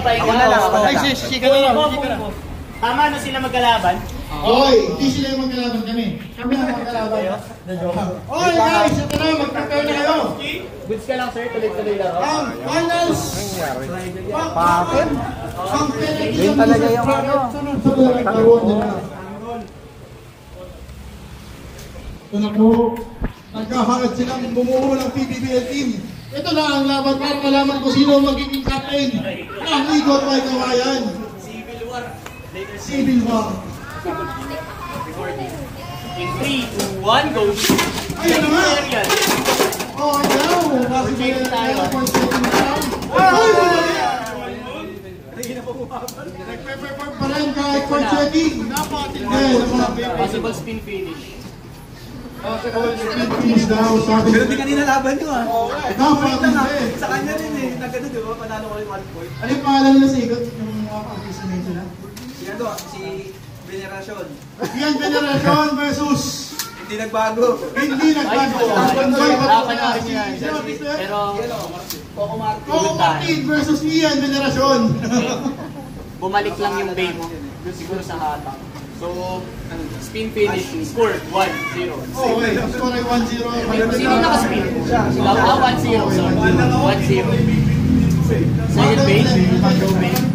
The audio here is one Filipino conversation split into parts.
Ako na lang. Ay, sika na lang. Tama na sila magkalaban. Oy, hindi sila yung magkalaban kami. Kami ang magkalaban. Oy guys, ito na, mag-prepare na kayo. Goods ka lang sir, tuloy-tuloy lang. Ang finals. Pakin? Ang penalty. Yun talaga yung ano. Ito na po. Nagkahangad silang bumuo ng PBBL team. Ito na ang laban para malaman kung sino magiging captain ng Igor May Kawayan. Civil War. In 3, 2, 1, go! Ayun na nga! Oh, ayaw! Bakit Check tayo. Nagpe-perform pa rin kahit for checking. Possible spin finish. Possible spin finish daw. Pero di kanina laban nyo ah. Dapat na eh. Sa kanya rin eh. Nagano di ba? Panalo ko yung 1 point. Ano yung pangalan nila sa ikot? Yung mga pang-isa na sila? Si ano? Si Veneracion. Yan, Generation versus Hindi nagbago. hindi nagbago. Pero, Coco Martin. Coco Martin versus Ian Veneracion. bumalik lang yung bay mo. Siguro sa hatak. So, spin finish, score 1-0. Okay, score ay 1-0. Sino nakaspin? Ikaw 1-0. So, 1-0. Second base, go base.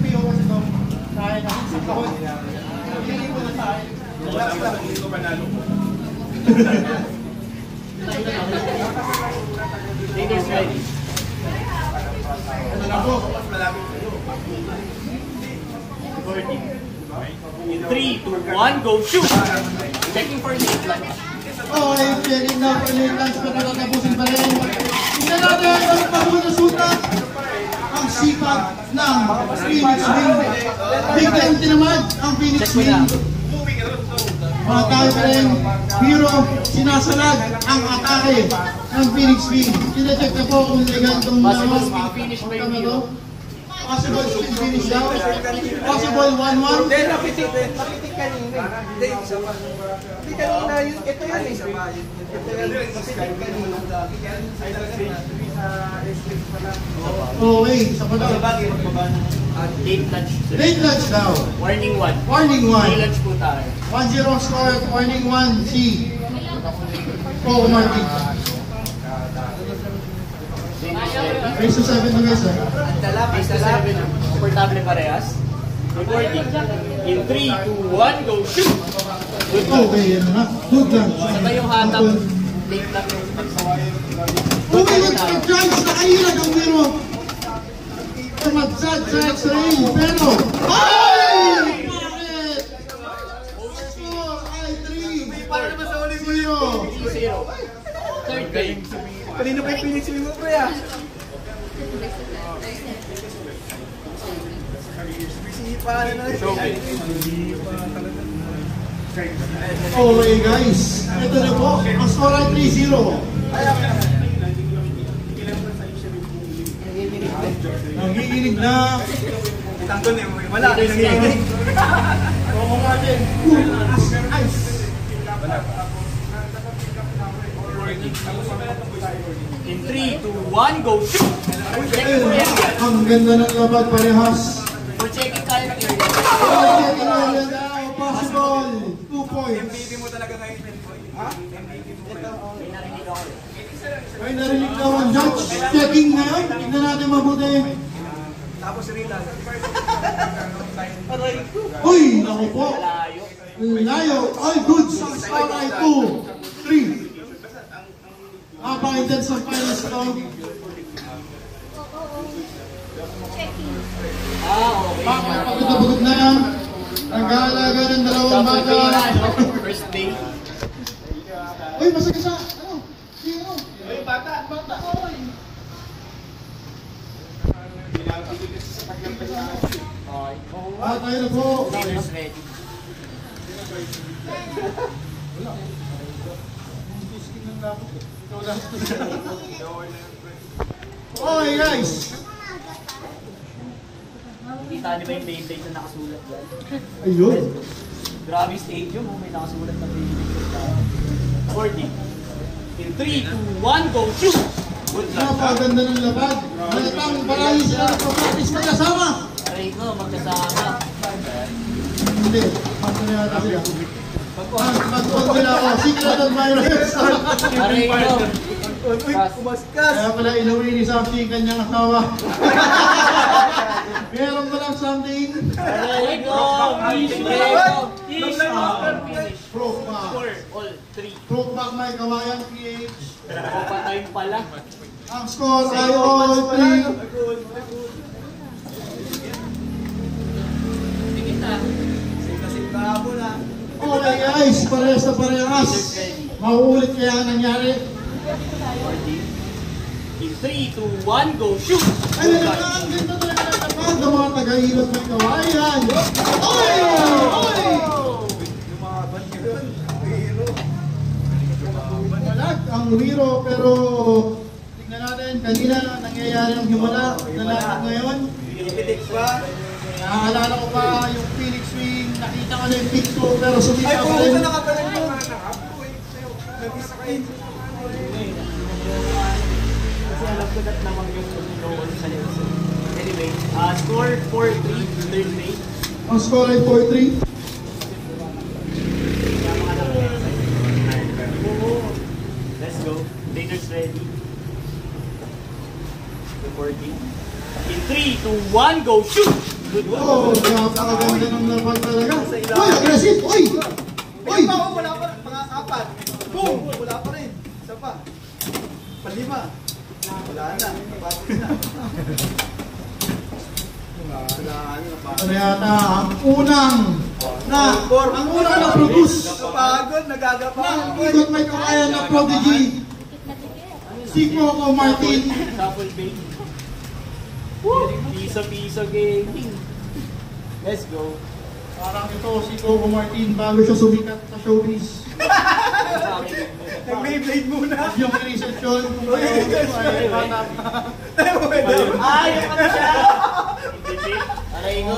Leaders ready. In 3, 2, 1, go shoot! Checking for late lunch. Okay, checking na for late lunch pero natatapusin pa rin. Tingnan natin ang pagmumusutan ang sipat ng Phoenix Wing. Biglang tinamad ang Phoenix Wing. Tayo pa rin, pero sinasalag ang atake ng Phoenix Wing. Sina-check na po kung legal itong Possible spin finish ba yung hero? Possible spin finish daw. Possible 1-1. Hindi, napitik kanina. Hindi, isa pa. Hindi kanina yun. Ito yun eh. Ito yun. Napitik kanina. Okay, sa pa daw. Late lunch. Late lunch daw. Warning 1. Warning 1. Late lunch po tayo. 1-0 score, warning 1, si Coco Martin. Race to 7 na guys eh. Base to 7. Komportable parehas. Recording. In 3, 2, 1, go shoot! Good luck. Okay, yan na. Good lunch. Sabay yung hatak. Late lang yung Okay, nag-chance na kahilag ang biro. Magsad sa X-ray, pero... Ay! Bakit? Score ay 3. Para naman sa ulit 0. Third game. Kanina pa yung Phoenix Wing mo pre ah. Bisipa na na. Okay guys, ito na po. Ang score ay 3-0. Nanginginig na. Tangkon eh. Wala. Nanginginig. Oo nga din. Ice. In 3, 2, 1, go shoot! Checking for area. Ang ganda ng labad parehas. For checking tayo ng area. Possible 2 points. MVP mo talaga ngayon. Ha? May narinig daw ang judge. Checking ngayon. Tignan natin mabuti. Tapos Rita. Uy! Naku po. Layo. Layo. All good. Sa score ay 2-3. Napaka-intense ang finals ito. Okay. Pagkabugod na yan. Nag-aalaga ng dalawang bata. First day. Uy, masakit sa... Ano? Sino? Uy, bata. Bata. Uy. Tayo na po. Leaders ready. Okay guys. Kita niyo ba yung Beyblade na nakasulat dyan? Ayun. Grabe stadium, may nakasulat na Beyblade. 40. In 3, 2, 1, go shoot! Good luck. Napaganda ng labad. Malatang marami sila na practice magkasama. ko, magkasama. Hindi, pato na yata sila. Mag-on nila ako, secret admirers. Aray ko. Uy, kumaskas. Kaya pala inuwi ni Samsi yung kanyang asawa. Meron ba lang something? Aray ko. Frogback. All 3. Frogback may kawayan PH. Papatay pala. Ang score ay all 3. Sinta mo na. Okay guys, parehas na parehas. Mauulit kaya ang nangyari. In 3, 2, 1, go shoot! Ay, ang ganda talaga ng tapad ng mga taga-ilot ng kawayan. Oy! Oy! Lumaban ka dun. Hero. Malag ang hero, pero tingnan natin, kanina nangyayari ang himala. Nalakad ngayon. Pinipitik ba? Naaalala ko pa yung Phoenix Wing, nakita ko na yung pick ko, pero Ay, sumita pa pumunta rin. na ka pala yun. Nag-screen. Kasi alam ko that naman yung lower sa Nelson. Anyway, score 4-3, third rate. Ang score ay 4-3. Let's go. Raiders ready. Reporting. In 3, 2, 1, go shoot! Good one. Oh, napakaganda ng laban talaga. Uy, aggressive! Uy! Uy! Uy! Wala pa rin. Mga 4. Boom! Wala pa rin. Isa pa. Palima. Wala na. Napapos na. Ano yata, ang unang na-produce Napagod, nagagapahan. ng ikot may kawayan na prodigy, si Coco Martin. Shuffle bait. Piso-piso gaming. Let's go. Parang ito si Coco Martin bago siya sumikat sa showbiz. Nag-Beyblade muna. Yung research yun kung ano ay bata. Ah, yung ano siya! Aray ko,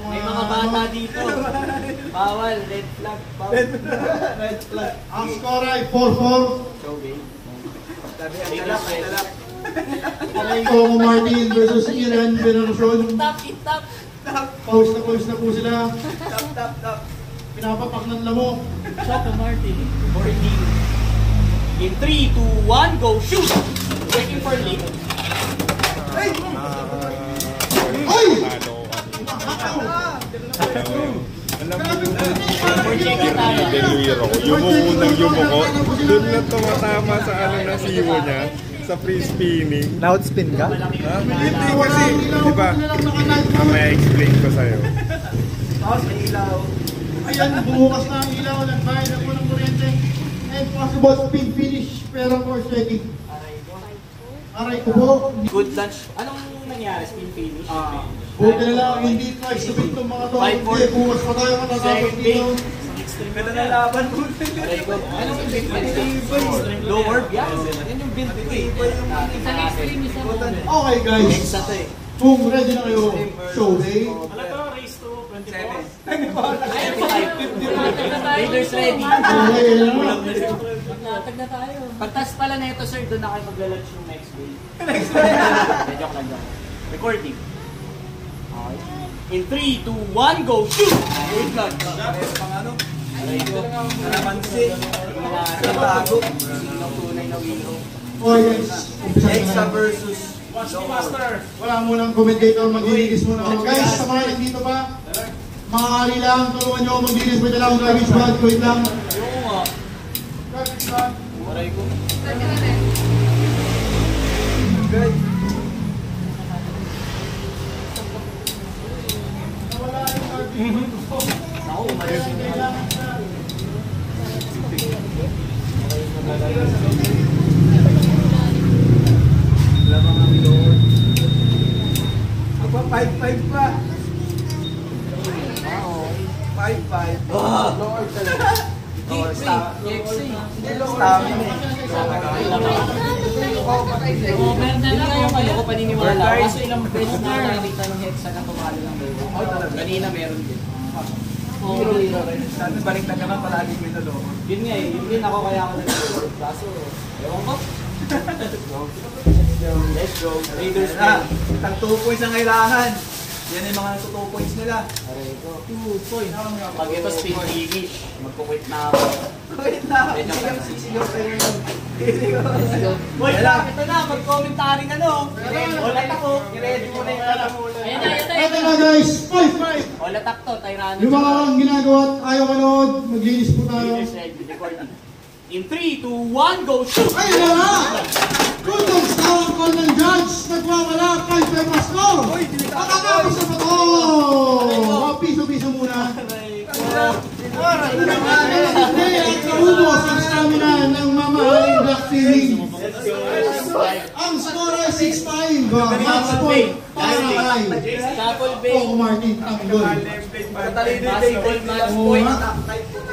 may mga bata dito. Bawal, red flag. Bawal. Red flag. Ang score ay 4-4. Show bait. Sabi, ang talak, ang talak. Coco Martin versus Iran Veneracion. Tap. Pause na po sila. Tap, tap, tap. Pinapapak ng lamok. Shot to Martin. 14. In 3, 2, 1, go shoot! Waiting for late. Ay! Ay! For checking tayo. Deliro ko. Yumuko ng yumuko. Doon lang tumatama sa ano na siwo niya. Sa free spinning. Loud spin ka? Ha? Hindi kasi, di ba? May explain ko sa'yo. Tapos may ilaw. Ayan, bumukas na ang ilaw, nagbayad na po ng kuryente. And possible spin finish, pero for checking. Aray ko po. Good lunch. Anong nangyari? Spin finish? Buti na lang, hindi twice to beat ng mga to. Hindi, bukas pa tayo matatapos Second dito. bait. Ganda na laban mo. Aray ko. Anong build mo? Low orb? Yan. Yan yung build ko eh. Isa next stream, isa mo. Okay guys, Next na to eh. kung ready na kayo, show day. Raiders ready. Okay na. Maglatag na tayo. Pagtas pala na ito, sir, doon na kayo magla-lunch yung next day. Joke lang. Recording. Okay. In 3, 2, 1, go shoot! Good luck. Pang ano? Aray ko. Kalamansi. Sa Tago. Sinong tunay na wino. Okay guys, umpisa Exa na. versus Wala munang commentator, maglilinis muna ako. Guys, sa mga nandito pa, maaari lang, tulungan nyo ako maglinis. May dala akong garbage bag, wait lang. Oo nga. Garbage bag. Aray ko. Good. Nawala yung garbage bag. Ako, umalis. Kailangan na. Lamang ang lower. Ako 5-5 pa. 5-5. Lower talaga. Lower stamina. Stamina eh. Hindi nga yung ano ko paniniwala. Kaso ilang beses na nakita ng headsa na tumalo ng logo. Kanina meron din. Hero rin. Sana baliktad naman palagi may naloko. Yun nga eh, yun din ako kaya ako nag-record. Kaso, ewan ko. Let's go. Raiders Na, ready. tag 2 points ang kailangan. Yan yung mga 2 points nila. Aray ko. 2 points. Pag ito spin finish, magkukwit na ako. Wait na. Sisigaw kayo yun. Boy, ito na. Mag-commentary ka no. Ulat ako. I-ready mo na yung alam mo. Ito na guys, 5-5. Ulat to, Tyrano. Yung mga ginagawa at ayaw manood, maglinis po tayo. Finish ready, recording. In 3, 2, 1, go shoot! Ay, wala na! Bulldogs tawag call ng judge, nagwawala, 5-5 na score! Makakapos na pa to! Piso-piso muna. Hindi, at naubos ang stamina ng mamahaling Black Feeling. Ang score ay 6-5. Match point para kay Double bay. Coco Martin Tanggol. Basketball match point.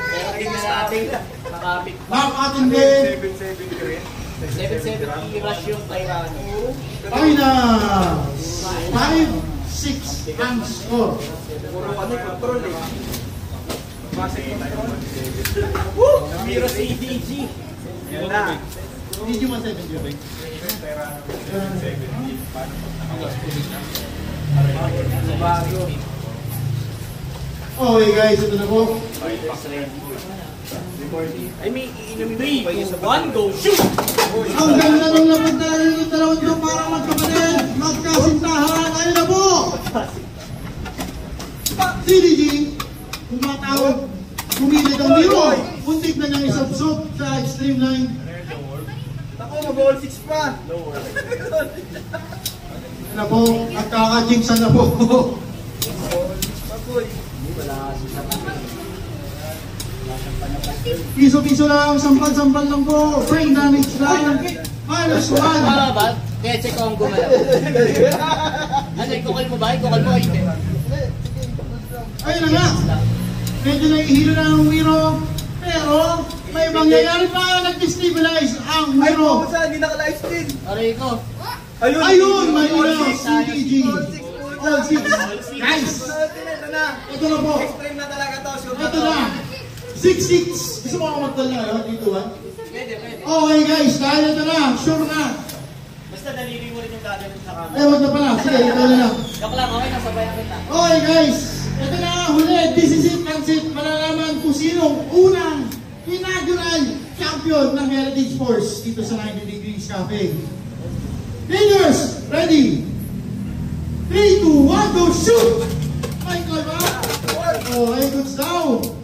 Pero tingnan natin. Nakapit. Mark atin din. 770 rush yung Tyrano. Finals! 5-6 ang score. Puro control eh. Zero CDG. Yan na. Hindi mo 7-0. Okay guys, ito na po. I mean, inumin 3, 2, 1, go shoot! Ang ganda ng lapad na rin yung dalawang ito para magkapatid, magkasintahan. Ayun na po! CDG, tumatawag, kumilid ang biro. Puntik na niyang isubsub sa extreme line. Ako, mag-all 6 pa. Ayun na po, at kakajingsan na po. Piso-piso lang, sampal-sampal lang po. Brain damage lang. -1. Tama ba? Kaya check ko ang gumalaw. Ano, ikukal mo ba? Ikukal mo, hindi. Ayun na nga. Medyo naihilo na ang Wiro. Pero may mangyayari pa. Nag-destabilize ang Ay, Wiro. kung saan, hindi naka-live stream. Aray ko. Ayun, may all ilaw. 6. CDG. All 6. Guys, Ito na. ito na po. Extreme na talaga to. Sure Ito na. 6-6. Gusto mo ako magdala na dito ha? Pwede, pwede. Okay guys, dahil ito na. Sure na. Basta daliri mo rin yung gagawin sa camera. Ay, wag na pala. Sige, ito na lang. Joke lang, okay na, sabayan kita. Okay guys, ito na nga huli. This is it, that's it. Malalaman kung sinong unang inaugural champion ng Heritage Force dito sa 90 Degrees Cafe. Leaders, ready? 3, 2, 1, go shoot! Michael ba? Okay, goods down.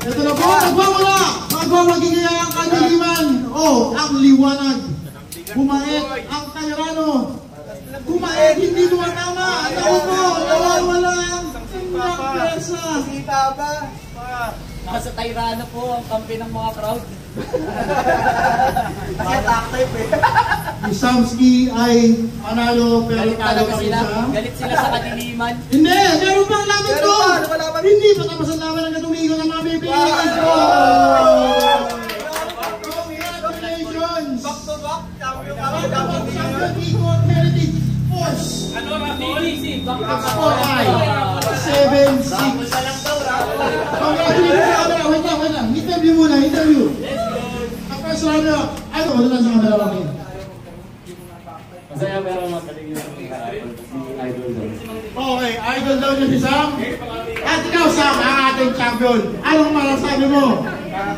Ito na po, nagwawala! Magwawagigaya ang kadiliman. Oh, ang liwanag. Bumait ang Tyrano. Bumait, hindi tumatama. Naupo, nawawala ang sinyang presa. Kita ba? Nasa Tyrano po ang kampi ng mga crowd. Kasi attack type eh. Si Samsky ay panalo pero Galit talo talaga kami sila. sa... Galit sila sa kadiliman. Hindi! Meron pang laban Meron to! pa, wala pa. Hindi pa tapos ang laban ng katumigo ng mga bibigyan. Congratulations! Back to back. Champion Champion kami. Champion Eco Heritage Force! Ano Ramon? Score ay 7-6. Congratulations! Wait lang. Interview muna, interview. Ang first runner, ano, wala lang sa kamera lang yun. Masaya pero magaling yung idol daw. Okay, idol daw niya si Sam. At ikaw, Sam, ang ating champion. Anong masasabi mo?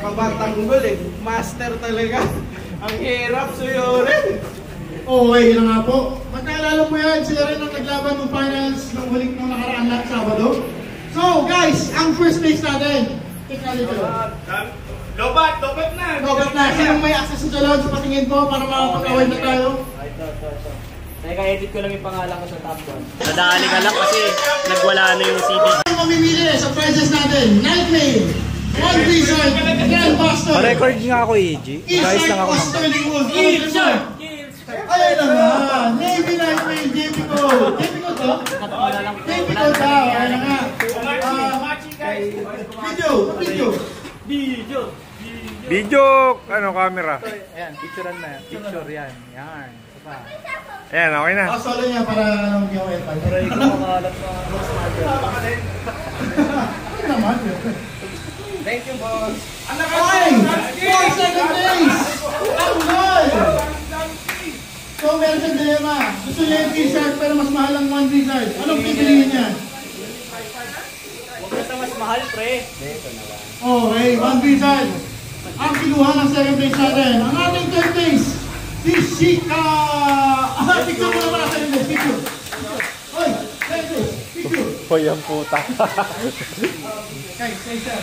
Pagbatanggol eh. Master talaga. Ang hirap suyurin. Okay, yun na nga po. Magkaalala mo yan, sila rin ang naglaban ng finals ng huling ng nakaraan na Sabado. So, guys, ang first place natin. Tika dito. Lobat na! Lobat na. Sinong may access sa lodge? Patingin po para makapag-away na tayo. Ito. Teka, edit ko lang yung pangalan ko sa top 1. Nadali ka lang kasi nagwala na yung CD. Ang mamimili sa prizes natin, Nightmare, One Wizard, Grandmaster, Pa-record nga ako, EG. Guys lang ako ng... Sterling Wolf. Ayun na nga, Navy Nightmare, JP Go. JP Go to? JP Go daw, ayun na nga. Video. Video, ano, camera. Ayan, picturean na. Picture yan. Yan. Isa pa. Ayan, okay na. Solo niya para hindi ako airpad. Pero ikaw makakalap sa Ano naman? Thank you, boss. Okay! For second place! Ang goal! So, meron siyang dilemma. Gusto niya yung t-shirt pero mas mahal ang 1 Blizzard. Anong pipiliin niya? Huwag na sa mas mahal, pre. Okay, 1 Blizzard. Ang kinuha ng second place natin. Ang ating third place, si Shika. Picture mo naman ang second place. Picture. Hoy, second place. Picture. Hoy, ang puta. Kay sir.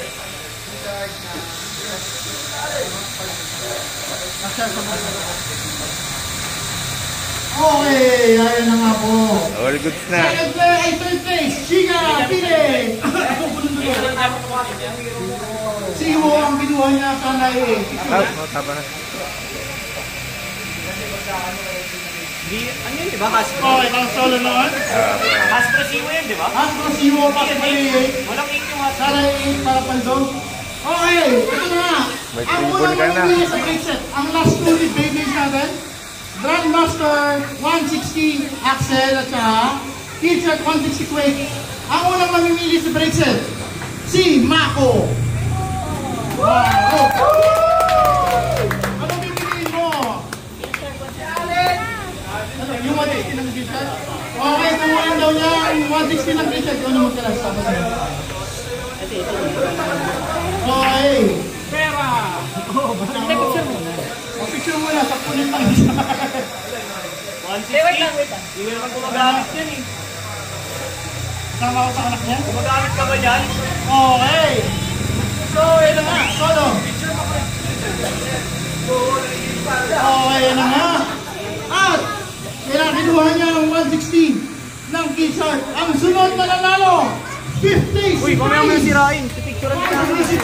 Okay, ayan na nga po. All goods na. Second place, third place, Shika, Pile. Si Iwo ang kinuha niya kanay eh. Tapa na. Ano yun, di ba? Hasbro. Okay, ang solo naman. Hasbro Siwo yun, di ba? Hasbro si Iwo pa sa mali. Walang ink yung Hasbro. Sana yung para pandong. Okay, ito na. May Ang tribal unang ka na. mamimili sa grade set. Ang last two ni Beyblade natin. Grandmaster 160 Axel at saka T-shirt 160 Quake. Ang unang mamimili sa grade set, si Mako. Wow! Ano pipiliin mo? Ano, yung 160 ng t-shirt? Okay, kukunin daw niya yung 160 ng t-shirt. Yung ano magkalas? Okay. Pera! Picture mo na, sapunin lang isa. 160. Hindi naman gumagamit yan eh. Sama ko sa anak niya? Gumagamit ka ba yan? Okay. So, yun na nga. Solo. Okay, yun na nga. At, kailangan kinuha niya ng 160 ng t-shirt. Ang sunod na nanalo, 50 Uy, kung naman sirain, pipicturean ka namin. Si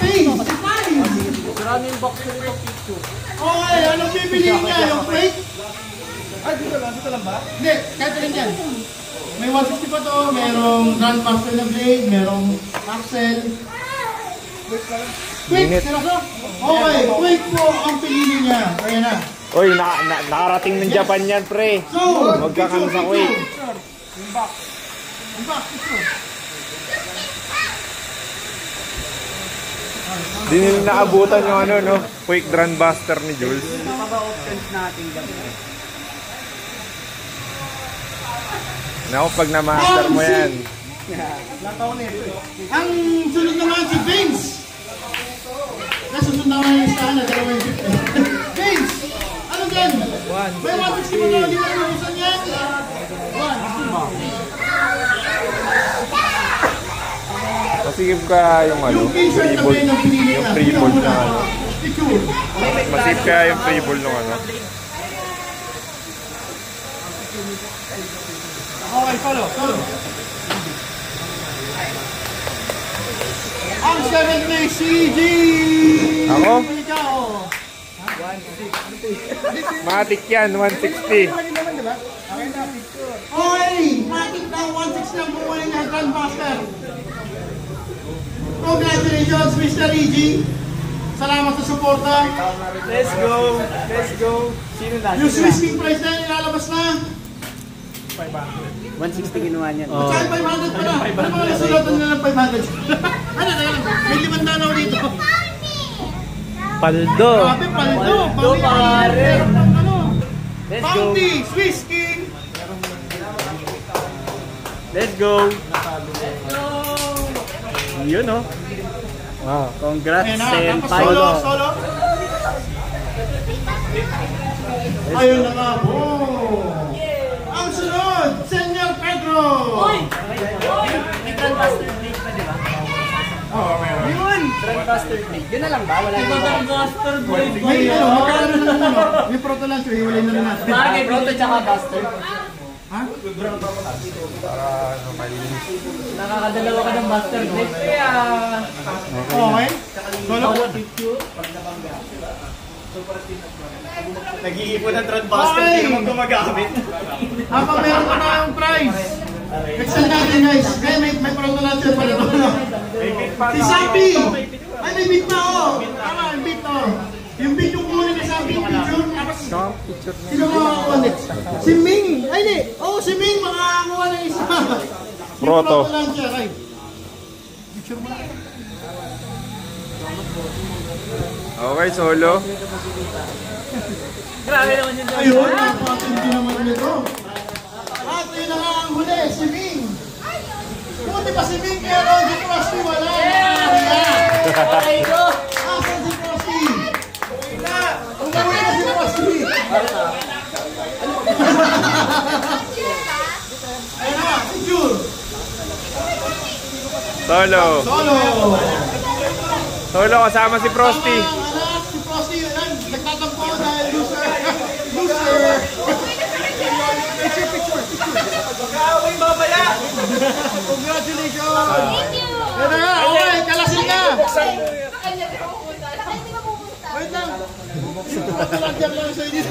Sirain yung box ko nito picture. okay, anong pipiliin niya? Yung fake? Ay, dito lang ba? Hindi, kahit rin yan. May 160 pa to, merong Grandmaster na blade, merong Axel. Quick, seryoso? Okay, quick po ang pinili niya. Ayan na. Uy, nakarating ng Japan yan, pre. So, Magkakano sa Quake. Yung box, picture. Di nila naabutan yung ano, no? Quake Grandmaster ni Jules. Ano pa ba options natin dyan? Naku, pag na-master mo yan. Ang sunod naman si Vince. Nasusunod naman yung listahan na dalawa yung Vince! Ano dyan? May 160 mo na, hindi mo na nabusan yan? Masigip ka yung ano, Yung t-shirt na free ba yung pinili yung na? free ball na ano. Picture. Masigip ka yung free ball nung ano. Okay, follow. Ang 7th place, CG! Ako? Ikaw. Matik yan, 160. Okay, matik na 160 lang kung wala niya Grandmaster. Congratulations, Mr. EG. Salamat sa suporta. Let's go! Let's go! Sino na? Yung Swiss King prize na ilalabas na. 160 ginawa niyan. Saan 500 pa na? Ano mga nasulatan nila ng 500? Ano, may 5 danaw dito. Paldo. Grabe, paldo. Paldo, pare. Let's go. Bounty, Swiss King. Let's go! Yun oh. Ah. Congrats, Ayun na, tapos Senpai. solo. Ayun na nga po. Ang sunod, Senyor Pedro. May Grandmaster Blade pa, di ba? Oo, meron. Yun! Grandmaster Blade. Yun na lang ba? Wala na Grandmaster Blade. May ano, magkano na lang ano. May proto lang siya, hiwalay na lang natin. Bagay, Proto tsaka Buster. Ha? Para ano, malinis. Nakakadalawa ka ng Buster Blade. Kaya... Okay. Solo. Nag-iipon ng Grandmaster, hindi naman gumagamit. Habang meron pa tayong prize. Excel natin guys. Kaya may proto lang siya pala. Si Sabi! Ay, may beat na oh! Tama, yung beat oh! Yung beat yung kunin ni Sabi yung picture. Sino makakakuha nito? Si Ming! Ay, di! Oh, si Ming makakakuha ng isa! Yung Proto. lang siya, right? Picture mo na. Okay, solo. Grabe naman yun. Ayun, napakatindi naman nito. At yun na nga ang huli, si Ming. Buti pa si Ming, pero si Frosty wala. Okay, go! Asan si Frosty? Umuwi na si Frosty. Ayun na, si Jule. Solo. Solo. Solo kasama si Frosty. Tama, anak, si Frosty yun. Nagtatampo dahil loser. Loser. Mag-aaway babaya! Congratulations. Yan na nga, okay, kalasin na. Wait lang. Dito lang sa inyo.